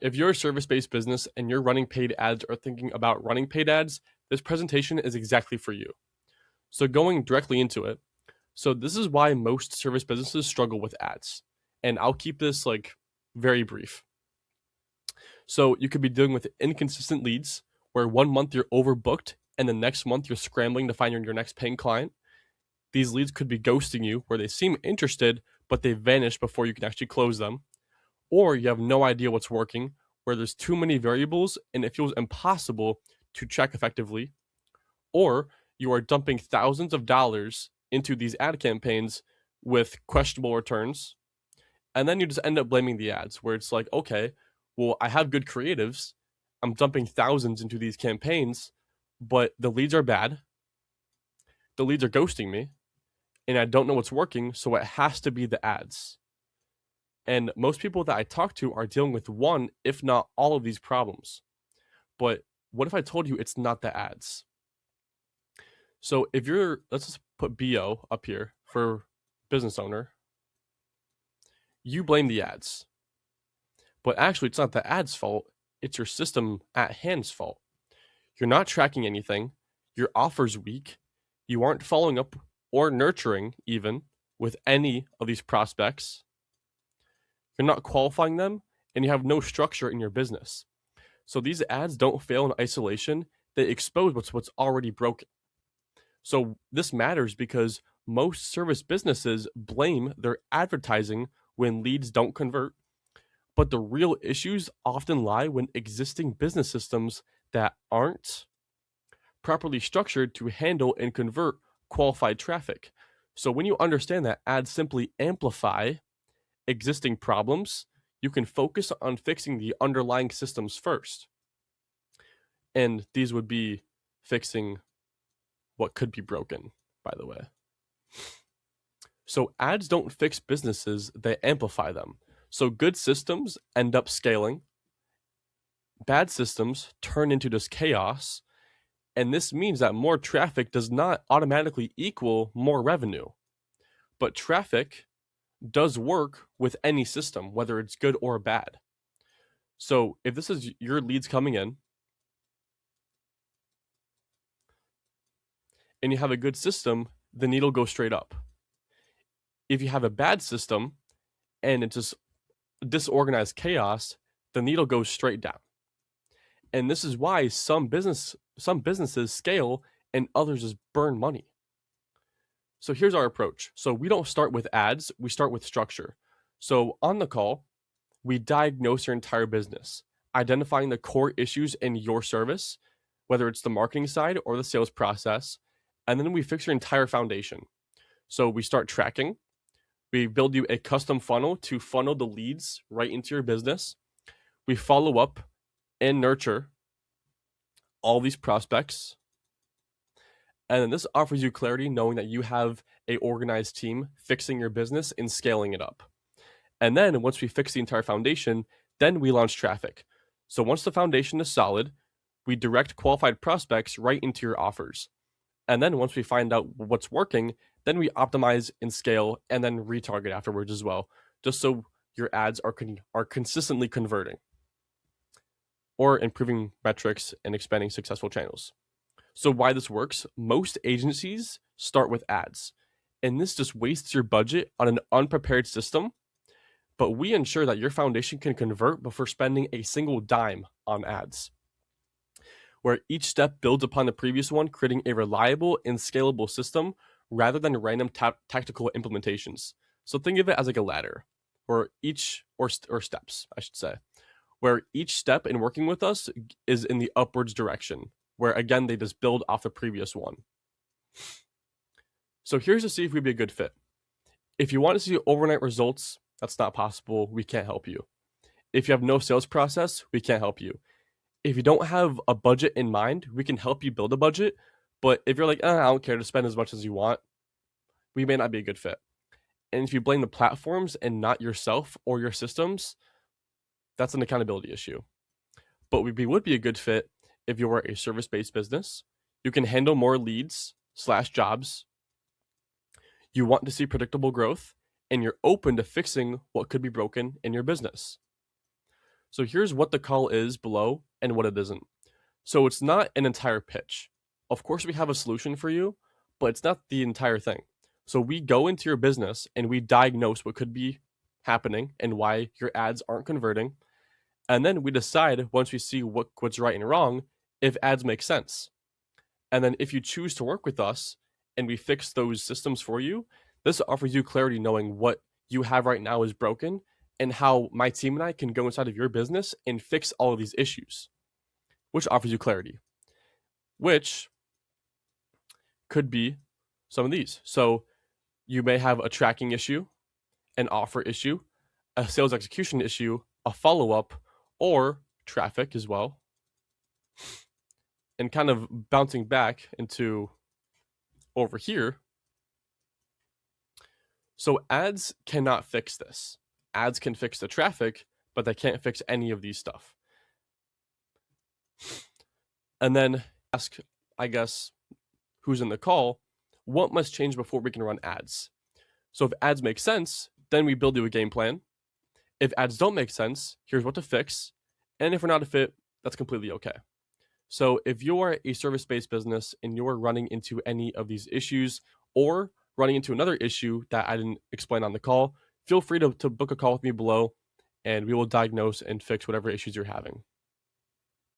If you're a service-based business and you're running paid ads or thinking about running paid ads, this presentation is exactly for you. So going directly into it. So this is why most service businesses struggle with ads. And I'll keep this like very brief. So you could be dealing with inconsistent leads where 1 month you're overbooked and the next month you're scrambling to find your next paying client. These leads could be ghosting you where they seem interested, but they vanish before you can actually close them. Or you have no idea what's working, where there's too many variables and it feels impossible to check effectively. Or you are dumping thousands of dollars into these ad campaigns with questionable returns. And then you just end up blaming the ads, where it's like, okay, well, I have good creatives. I'm dumping thousands into these campaigns, but the leads are bad. The leads are ghosting me, and I don't know what's working, so it has to be the ads. And most people that I talk to are dealing with one, if not all of these problems. But what if I told you it's not the ads? So if you're, let's just put BO up here for business owner, you blame the ads. But actually, it's not the ads' fault, it's your system at hand's fault. You're not tracking anything, your offer's weak, you aren't following up or nurturing even with any of these prospects, you're not qualifying them, and you have no structure in your business. So these ads don't fail in isolation, they expose what's already broken. So this matters because most service businesses blame their advertising when leads don't convert, but the real issues often lie when existing business systems that aren't properly structured to handle and convert qualified traffic. So when you understand that ads simply amplify existing problems, you can focus on fixing the underlying systems first. And these would be fixing what could be broken, by the way. So ads don't fix businesses, they amplify them. So good systems end up scaling, bad systems turn into just chaos, and this means that more traffic does not automatically equal more revenue. But traffic does work with any system, whether it's good or bad. So if this is your leads coming in and you have a good system, the needle goes straight up. If you have a bad system and it's just disorganized chaos, the needle goes straight down. And this is why some businesses scale and others just burn money. So here's our approach. So we don't start with ads, we start with structure. So on the call, we diagnose your entire business, identifying the core issues in your service, whether it's the marketing side or the sales process, and then we fix your entire foundation. So we start tracking, we build you a custom funnel to funnel the leads right into your business. We follow up and nurture all these prospects. And then this offers you clarity knowing that you have a organized team fixing your business and scaling it up. And then once we fix the entire foundation, then we launch traffic. So once the foundation is solid, we direct qualified prospects right into your offers. And then once we find out what's working, then we optimize and scale and then retarget afterwards as well, just so your ads are consistently converting or improving metrics and expanding successful channels. So why this works, most agencies start with ads, and this just wastes your budget on an unprepared system, but we ensure that your foundation can convert before spending a single dime on ads, where each step builds upon the previous one, creating a reliable and scalable system rather than random tactical implementations. So think of it as like a ladder, or steps, I should say, where each step in working with us is in the upwards direction, where again, they just build off the previous one. So here's to see if we'd be a good fit. If you want to see overnight results, that's not possible. We can't help you. If you have no sales process, we can't help you. If you don't have a budget in mind, we can help you build a budget. But if you're like, I don't care to spend as much as you want, we may not be a good fit. And if you blame the platforms and not yourself or your systems, that's an accountability issue. But we would be a good fit if you are a service-based business. You can handle more leads/jobs. You want to see predictable growth, and you're open to fixing what could be broken in your business. So here's what the call is below and what it isn't. So it's not an entire pitch. Of course, we have a solution for you, but it's not the entire thing. So we go into your business and we diagnose what could be happening and why your ads aren't converting. And then we decide, once we see what's right and wrong, if ads make sense. And then if you choose to work with us and we fix those systems for you, this offers you clarity knowing what you have right now is broken and how my team and I can go inside of your business and fix all of these issues, which offers you clarity, which could be some of these. So you may have a tracking issue, an offer issue, a sales execution issue, a follow-up, or traffic as well. And kind of bouncing back into over here. So ads cannot fix this. Ads can fix the traffic, but they can't fix any of these stuff. And then ask, I guess, who's in the call, what must change before we can run ads? So if ads make sense, then we build you a game plan. If ads don't make sense, here's what to fix. And if we're not a fit, that's completely okay. So if you're a service-based business and you're running into any of these issues or running into another issue that I didn't explain on the call, feel free to book a call with me below and we will diagnose and fix whatever issues you're having.